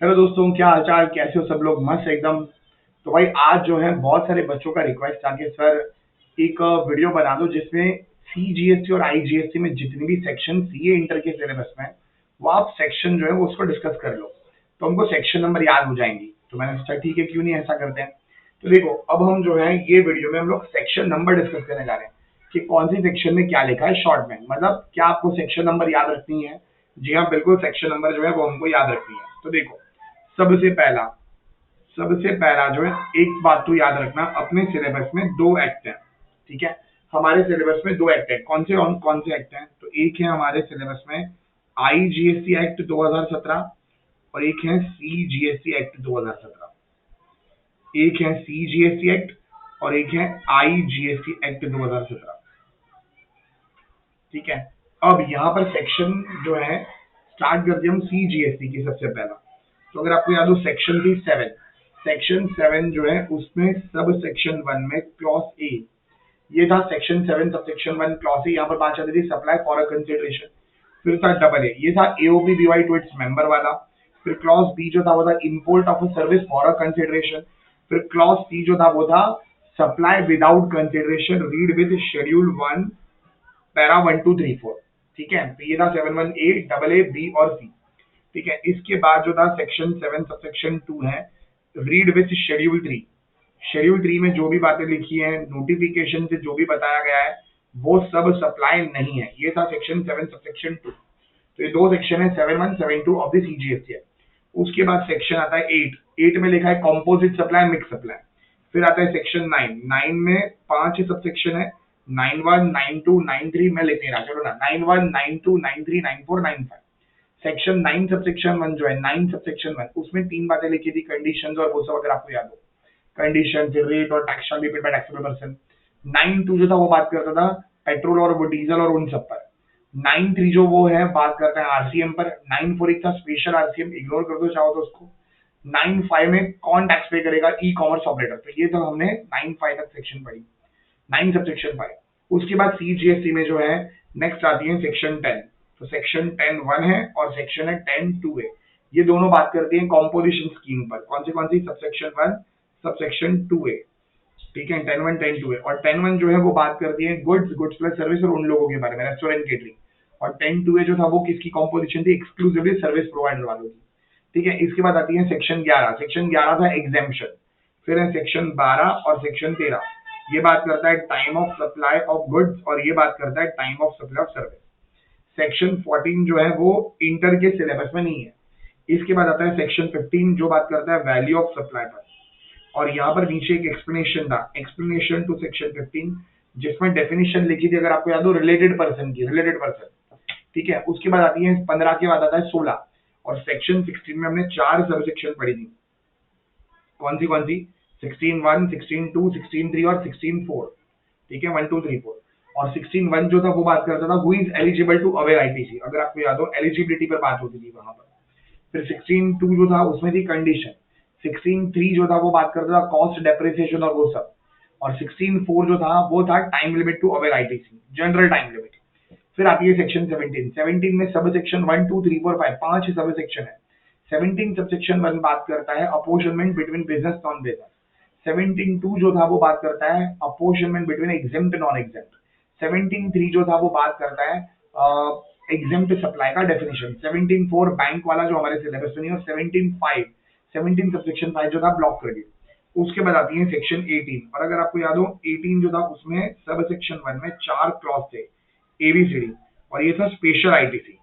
Hello दोस्तों, क्या हालचाल, कैसे हो सब लोग? मस्त एकदम। तो भाई आज जो है बहुत सारे बच्चों का रिक्वेस्ट था कि सर एक वीडियो बना दो जिसमें सीजीएसटी और आईजीएसटी में जितनी भी सेक्शन सीए इंटर के सिलेबस में है, वो आप सेक्शन जो है वो उसको डिस्कस कर लो, तो हमको सेक्शन नंबर याद हो जाएंगी। तो मैंने सोचा ठीक है, क्यों नहीं ऐसा करते हैं। तो देखो, अब हम जो है ये वीडियो में हम लोग सेक्शन नंबर डिस्कस करने जा रहे हैं कि कौन सी सेक्शन में क्या लिखा है शॉर्ट में, मतलब क्या आपको सेक्शन नंबर याद रखनी है। जी हाँ, बिल्कुल, सेक्शन नंबर जो है वो हमको याद रखनी है। तो देखो, सबसे पहला सबसे पहला जो है, एक बात तो याद रखना, अपने सिलेबस में दो एक्ट हैं। ठीक है, हमारे सिलेबस में दो एक्ट हैं। कौन से एक्ट हैं? तो एक है हमारे सिलेबस में आईजीएसटी एक्ट 2017 और एक है सीजीएसटी एक्ट 2017। एक है सीजीएसटी एक्ट और एक है आईजीएसटी एक्ट 2017। ठीक है, अब यहाँ पर सेक्शन जो है स्टार्ट करते हैं हम सीजीएसटी की सबसे पहला। तो अगर आपको याद हो, सेक्शन थी 7। सेक्शन 7 जो है उसमें सब सेक्शन 1 में क्लॉज ए, ये था section 7 sub section 1 clause A. यहाँ पर बात चलती थी सप्लाई फॉर अ कंसिडरेशन। फिर था डबल ए, ये था AOP by to its member वाला। फिर क्लॉज बी जो था वो था import of a service for a consideration. फिर क्लॉज सी जो था वो था supply without consideration read with schedule 1 para 1 2 3 4। ठीक है, तो ये था 7 1 ए, डबल ए, बी और सी। ठीक है, इसके बाद जो था सेक्शन 7 सबसेक्शन 2 है रीड विथ शेड्यूल 3। शेड्यूल 3 में जो भी बातें लिखी हैं, नोटिफिकेशन से जो भी बताया गया है, वो सब सप्लाई नहीं है। ये था सेक्शन 7 सबसेक्शन 2। तो ये दो सेक्शन है, 7 1 7 2 ऑफ द सीजीएसटी है। उसके बाद सेक्शन आता है 8। 8 में लिखा है कॉम्पोजिट सप्लाई, मिक्स सप्लाई। फिर आता है सेक्शन 9। 9 में 5 सबसेक्शन है, 9 1 9 2 9 3। मैं लिख नहीं रहा, चलो ना, 9 1 9 2 9 3 9 4 9 5। सेक्शन 9 सबसेक्शन 1 जो है, 9 सबसेक्शन 1, उसमें तीन बातें लिखी थी, कंडीशंस और वो सब, अगर आपको याद हो। कंडीशन, फिर रेट और tax shall be paid by taxable person. 9 2 जो था वो बात करता था पेट्रोल और वो डीजल और उन सब पर। 9 3 जो वो है बात करता है आरसीएम पर। 9 4 एक था स्पेशल आरसीएम, इग्नोर कर दो चाहो तो उसको। 9 5 में कौन टैक्स पे करेगा, ई कॉमर्स ऑपरेटर। तो ये तो हमने 9 5 तक सेक्शन पढ़ी, 9 सबसेक्शन 5। उसके बाद सीजीएसटी में जो है नेक्स्ट आती है सेक्शन 10। तो सेक्शन 10 1 है और सेक्शन है 10 2 है। ये दोनों बात करती हैं कॉम्पोजिशन स्कीम पर। कौन सी सबसेक्शन 1 सबसेक्शन 2 है। ठीक है, 10 1 10 2 है। और 10 1 जो है वो बात करती है गुड्स, गुड्स प्लस सर्विस और उन लोगों के बारे में, रेस्टोरेंट केटरिंग। और 10 2 है जो था वो किसकी कॉम्पोजिशन थी, एक्सक्लूसिवली सर्विस प्रोवाइडर वालों की। ठीक है, इसके बाद आती है सेक्शन 11। सेक्शन 11 था एग्जेम्पशन। फिर है सेक्शन 12 और सेक्शन 13। ये बात करता है time of supply of goods और ये बात करता है time of supply of service. Section 14 जो है वो इंटर के सिलेबस में नहीं है। इसके बाद आता है सेक्शन 15 जो बात करता है वैल्यू ऑफ सप्लाई पर। और यहाँ पर नीचे एक एक्सप्लेनेशन था, एक्सप्लेनेशन टू सेक्शन 15, जिसमें डेफिनेशन लिखी थी, अगर आपको याद हो, रिलेटेड पर्सन की, रिलेटेड पर्सन। ठीक है, उसके बाद आती है 15 के बाद आता है 16। और सेक्शन 16 में हमने 4 सब सेक्शन पढ़ी थी। कौन सी 16 1 16 2 16 3 और 16 4। ठीक है, 1 2 3 4। और 16 1 जो था वो बात करता था who is eligible to avail ITC, अगर आपको याद हो एलिजिबिलिटी पर बात होती थी वहां पर। फिर 16 2 जो था उसमें थी कंडीशन। 16 3 जो था वो बात करता था कॉस्ट डेप्रिसिएशन और वो सब। और 16 4 जो था वो था time limit to avail ITC, general time limit. फिर आती है सेक्शन 17। 17 में सब सेक्शन 1 2 3 4 5, 5 सब सेक्शन है। 17 सब सेक्शन 1 बात करता है apportionment between business non business. 17 2 जो था वो बात करता है apportionment between exempt non exempt. 17 3 जो था वो बात करता है एग्जेम्प्ट सप्लाई का डेफिनेशन। 17 4 बैंक वाला जो हमारे सिलेबस में नहीं है। 17 5, 17 सबसेक्शन 5 जो था ब्लॉक क्रेडिट। उसके बाद आती है सेक्शन 18। और अगर आपको याद हो 18 जो था उसमें सब सेक्शन 1 में 4 क्लॉज थे, एबीसीडी। और ये था स्पेशल आईटीसी।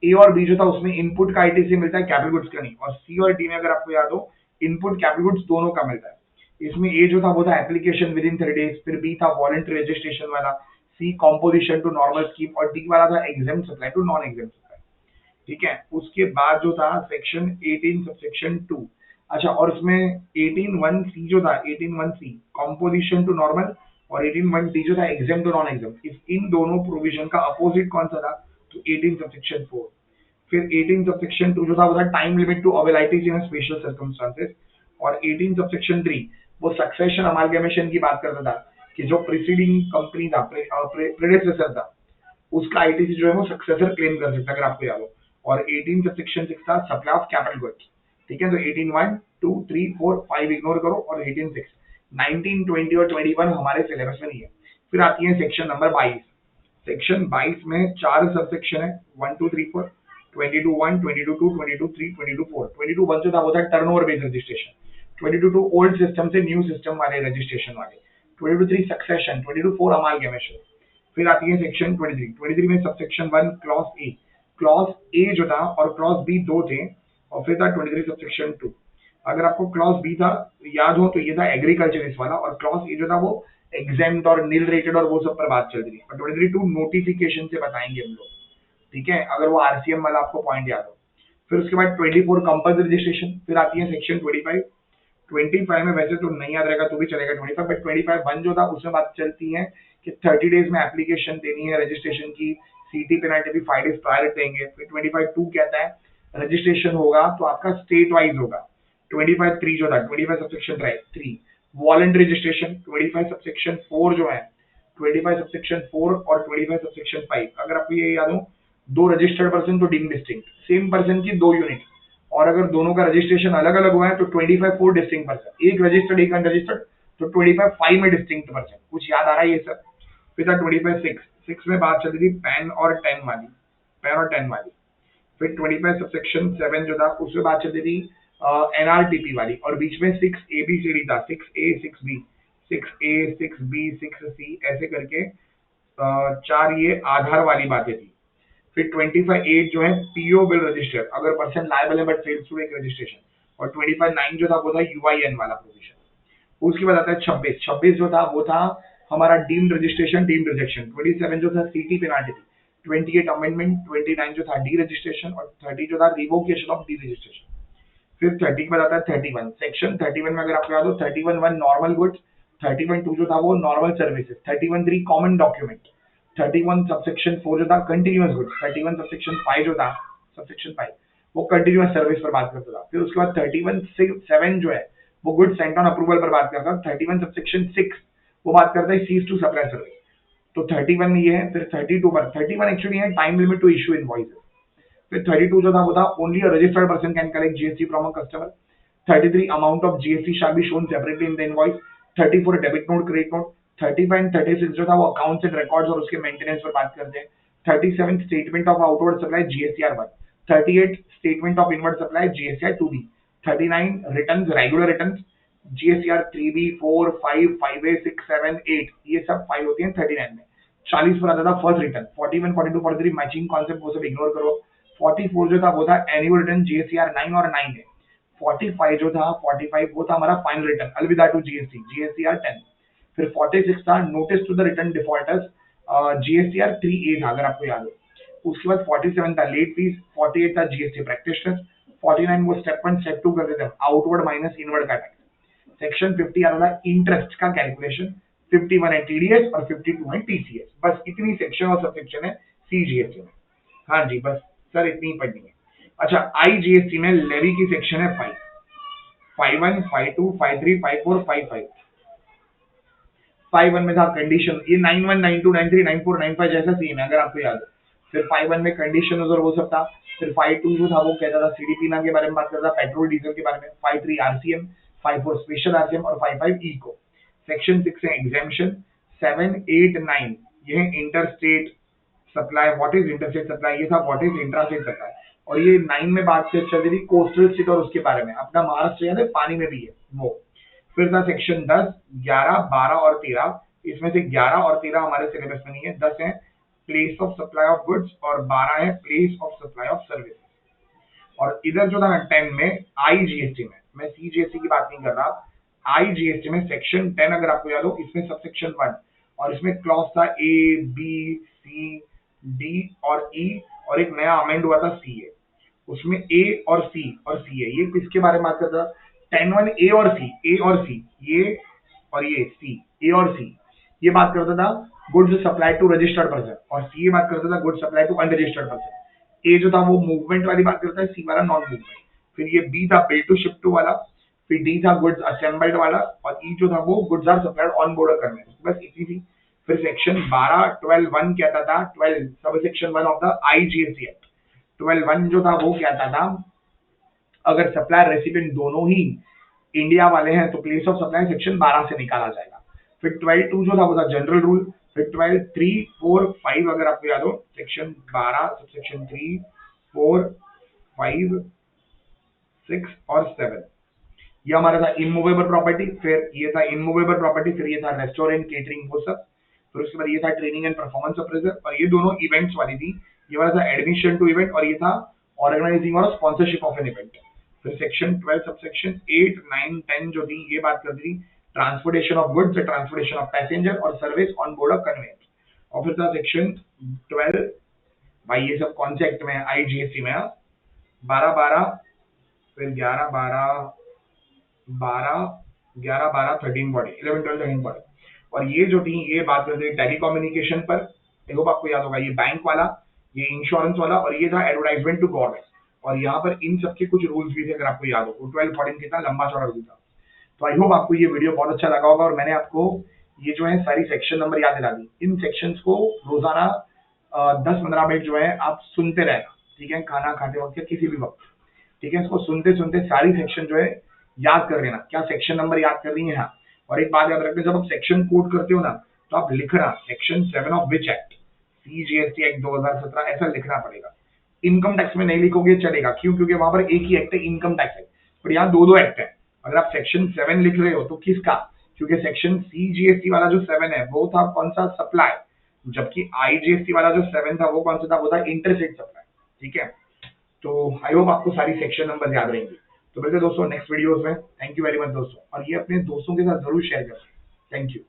ए और बी जो था उसमें इनपुट का आईटीसी मिलता है, कैपिटल गुड्स का नहीं। और सी और डी में अगर आपको याद हो इनपुट कैपिटल गुड्स दोनों का मिलता है। इसमें ए जो था वो था एप्लीकेशन विद इन 30 डेज। फिर बी था वॉलंटरी रजिस्ट्रेशन वाला। C composition to normal scheme. और डी वाला था exempt supply to non exempt supply. ठीक है, उसके बाद जो था सेक्शन 18 सबसेक्शन 2। अच्छा, और उसमें 18 1 सी जो था, 18 1 सी कॉम्पोजिशन टू नॉर्मल और 18 1 डी जो था एग्जाम टू नॉन एग्जाम। इन दोनों प्रोविजन का अपोजिट कौन सा था? तो 18 सबसेक्शन 4। फिर 18 सबसेक्शन 2 जो था वो था time limit to availabilities in special circumstances. और 18 सबसेक्शन 3 वो सक्सेशन अमालगमेशन की बात करता था कि जो प्रीसीडिंग कंपनी था, प्रेडेसेसर था, उसका आईटीसी जो है वो सक्सेसर क्लेम कर सकता है, अगर आपको याद हो। और 18 सबसेक्शन 6 था सप्लाई ऑफ कैपिटल गुड्स। ठीक है, तो 18 1 2 3 4 5 इग्नोर करो और 18 6, 19 20 और 21 हमारे सिलेबस में नहीं है। फिर आती है सेक्शन नंबर 22। सेक्शन 22 में 4 सब सेक्शन है, 1 2 3 4, 22 1, 22 2, 22 3, 22 4। 22 1 जो था वो था turnover based registration, 22 2 old system से न्यू सिस्टम वाले रजिस्ट्रेशन वाले, 22 3 सक्सेशन, 22 4 अमालगमेशन। फिर आती है सेक्शन 23। 23 में sub section 1 clause A, clause A जो था और क्लॉज बी दो थे, और फिर था 23 सब सेक्शन 2। अगर आपको क्लॉज बी था याद हो तो ये था एग्रीकल्चरिस्ट वाला, और क्लॉज ए जो था वो एग्जेम्प्ट और नील रेटेड और वो सब पर बात चल रही है। और 23 2 नोटिफिकेशन से बताएंगे हम लोग, ठीक है, अगर वो आरसीएम वाला आपको पॉइंट याद हो। फिर उसके बाद 24 कंपल्सरी रजिस्ट्रेशन। फिर आती है सेक्शन 25। 25 में वैसे तो नहीं याद रहेगा तो भी चलेगा 25, बट 25 वन जो था उसमें बात चलती है कि 30 डेज में एप्लीकेशन देनी है रजिस्ट्रेशन की, सीटी पेनल्टी भी 5 डेज प्रायर देंगे। फिर 25 2 कहता है रजिस्ट्रेशन होगा तो आपका स्टेट वाइज होगा। 25 3 जो था 25 सबसेक्शन 3 वॉलंटरी रजिस्ट्रेशन। 25 सबसेक्शन 4 जो है 25 सबसेक्शन 4 और 25 सबसेक्शन 5, अगर आपको ये याद हो, दो रजिस्टर्ड पर्सन तो डीम डिस्टिंक्ट, सेम पर्सन की दो यूनिट, और अगर दोनों का रजिस्ट्रेशन अलग अलग हुआ है तो 25 4 डिस्टिंक्ट पर्सन, एक रजिस्टर्ड एक अनरजिस्टर्ड, तो 25 5 में डिस्टिंक्ट पर्सन। कुछ याद आ रहा है ये सब? फिर था 25 6, 6 में बात चल रही थी पैन और 10 वाली, पैन और 10 वाली। फिर 25 सबसेक्शन 7 जो था उसमें बात चल रही थी एनआरटीपी वाली, और बीच में 6 ABCD था, 6A 6B, 6A 6B 6C ऐसे करके चार ये आधार वाली बातें थी। फिर 25 8 जो है पीओ बिल रजिस्टर, अगर पर्सन लायबल है but fails to make registration, और 25 9 जो था वो था यूआईएन वाला प्रोविजन। उसके बाद आता है 26। 26 जो था वो था हमारा डीम्ड रजिस्ट्रेशन डीम्ड रिजेक्शन। 27 जो था सीटी पेनाल्टी थी, 28 अमेंडमेंट, 29 जो था डी रजिस्ट्रेशन, और 30 जो था रिवोकेशन ऑफ डी रजिस्ट्रेशन। फिर 30 के बाद आता है 31। सेक्शन 31 में अगर आपको याद हो 31 1 नॉर्मल गुड्स, 31 2 जो था वो normal services, 31 3 common document, 31 subsection 4 जो था कंटिन्यूअस गुड्स, 31 सबसेक्शन 5 जो था सबसेक्शन 5 वो कंटिन्यूअस सर्विस पर बात करता था। फिर उसके बाद 31 7 जो है वो गुड सेंट ऑन अप्रूवल पर बात करता है। 31 सबसेक्शन 6 वो बात करता है सीज टू सप्लाई सर्विस। तो 31 ये है। फिर 32 पर 31 एक्चुअली है time limit to issue invoices. फिर 32 जो था वो था only a registered person can collect GST from a customer. 33 amount of GST shall be shown separately in the invoice. 34 debit note credit note. 35 and 36 जो था वो accounts and records और उसके मेंटेनेंस पर बात करते हैं। 37 statement of outward supply GSTR 1। 38 statement of inward supply GSTR 2B। 39 returns regular returns GSTR 3B 4 5 5A 6 7 8 ये सब फाइल होती है 39 में। 40 पर आता था फर्स्ट रिटर्न। 41 42 43 मैचिंग कॉन्सेप्ट वो सब इग्नोर करो। 44 जो था वो था एनुअल रिटर्न जीएसटीआर 9 और 9 है। 45 जो था 45 वो था हमारा फाइनल रिटर्न अलविदा टू जीएसटी जीएसटीआर 10। फिर 46 था notice to the return defaulters GSTR 3A था अगर आपको याद हो। उसके बाद 47 था लेट फीस। 48 था जीएसटी प्रैक्टिशनर्स। 49 वो स्टेप 1 स्टेप 2 कर देते हैं आउटवर्ड माइनस इनवर्ड का टैक्स। सेक्शन 50 आता था इंटरेस्ट का कैलकुलेशन। 51 है टीडीएस और 52 है टीसीएस। बस इतनी सेक्शन और सब सेक्शन है सीजीएसटी में। हाँ जी बस सर इतनी ही पढ़नी है। अच्छा आईजीएसटी में लेवी की सेक्शन है 5, 51 52 53 54 55। 51 में था कंडीशन, ये 91 92 93 94 95 जैसा सीन है अगर आपको याद है। फिर 51 में कंडीशन और वो सब था। फिर 52 जो था वो कहता था सीडीपीना के बारे में बात करता था, पेट्रोल डीजल के बारे में। 53 आरसीएम, 54 स्पेशल आरसीएम और 55 इको। सेक्शन 6 है एग्जामिशन। 7 8 9 ये है inter state supply, what is interstate supply, ये था व्हाट इज इंट्रास्टेट सप्लाई। और ये 9 में बात चल रही थी कोस्टल स्टेट और उसके बारे में, अपना महाराष्ट्र याद है पानी में भी है वो। फिर था सेक्शन 10 11 12 और 13। इसमें से 11 और 13 हमारे सिलेबस में नहीं है। 10 है place of supply of goods और 12 है place of supply of service. और इधर जो था ना 10 में आईजीएसटी में, मैं सीजीएसटी की बात नहीं कर रहा, आईजीएसटी में सेक्शन 10 अगर आपको याद हो इसमें सब सेक्शन 1 और इसमें क्लॉज था ए बी सी डी और ई और एक नया अमेंड हुआ था सी ए। उसमें ए और सी है, ये किसके बारे में बात करता था? 10 1 ए और सी, ए और सी, ये और ये सी, ए और सी ये बात करता था goods supply to registered person, और सी ये बात करता था goods supply to unregistered person. A जो था वो मूवमेंट वाली बात करता है, सी वाला नॉन मूवमेंट। फिर ये बी था बिल टू शिप टू वाला। फिर डी था गुड्स असेंबल्ड वाला, और ई जो था वो goods are supplied on board करने। बस इतनी थी। फिर सेक्शन 12 12 1 कहता था 12 sub section 1 of the IGST act. 12 1 जो था वो कहता था अगर सप्लायर रेसिपिएंट दोनों ही इंडिया वाले हैं तो प्लेस ऑफ सप्लाई सेक्शन 12 से निकाला जाएगा। फिर 12(2) जो था वो था जनरल रूल। फिर 12(3), 4, 5 अगर आपको याद हो, सेक्शन 12 सबसेक्शन 3, 4, 5, 6 और 7, ये हमारा था इमूवेबल प्रॉपर्टी। फिर ये था इमूवेबल प्रॉपर्टी, फिर ये था रेस्टोरेंट, केटरिंग, वो सब। फिर उसके बाद ये था ट्रेनिंग एंड परफॉर्मेंस अप्रेजल, और ये दोनों इवेंट्स वाली थी। ये वाला था एडमिशन टू इवेंट, और ये था ऑर्गेनाइजिंग और स्पॉन्सरशिप ऑफ एन इवेंट। फिर सेक्शन 12 सबसेक्शन 8, 9, 10 जो थी ये बात करती थी transportation of goods, transportation of passenger और service on board of conveyor. और फिर था सेक्शन 12, भाई ये सब कौन से एक्ट में है, आईजीएसटी में, 12, 12, फिर 11, 12, 12, 11, 12, 13, 14, 11, 12, 13, 14। और ये जो थी ये बात करते हैं टेली कम्युनिकेशन पर, आई होप आपको याद होगा, ये बैंक वाला, ये इंश्योरेंस वाला, और ये था एडवर्टाइजमेंट टू गवर्नमेंट। और यहाँ पर इन सबके कुछ रूल्स भी थे अगर आपको याद हो। 12, 14 कितना लंबा चौड़ा रूल था। तो आई होप आपको ये वीडियो बहुत अच्छा लगा होगा, और मैंने आपको ये जो है सारी सेक्शन नंबर याद दिला दी। इन सेक्शंस को रोजाना 10-15 मिनट जो है आप सुनते रहना, ठीक है, खाना खाते वक्त या किसी भी वक्त, ठीक है। इसको सुनते सुनते सारी सेक्शन जो है याद कर लेना, क्या सेक्शन नंबर याद कर रही है। हाँ, और एक बात याद रखना, जब आप सेक्शन कोड करते हो ना तो आप लिखना section 7 of which act, CGST act 2017 ऐसा लिखना पड़ेगा। इनकम टैक्स में नहीं लिखोगे चलेगा, क्यों, क्योंकि वहां पर एक ही एक्ट है इनकम टैक्स एक्ट, पर यहाँ दो दो एक्ट है। अगर आप सेक्शन 7 लिख रहे हो तो किसका, क्योंकि सेक्शन सीजीएसटी वाला जो 7 है वो था कौन सा, सप्लाई, जबकि आईजीएसटी वाला जो 7 था वो कौन सा था, वो था इंटरस्टेट सप्लाई, ठीक है। तो आई होप आपको सारी सेक्शन नंबर याद रहेंगे। तो मिलते हैं दोस्तों नेक्स्ट वीडियोस में। थैंक यू वेरी मच दोस्तों, और ये अपने दोस्तों के साथ जरूर शेयर करें। Thank you.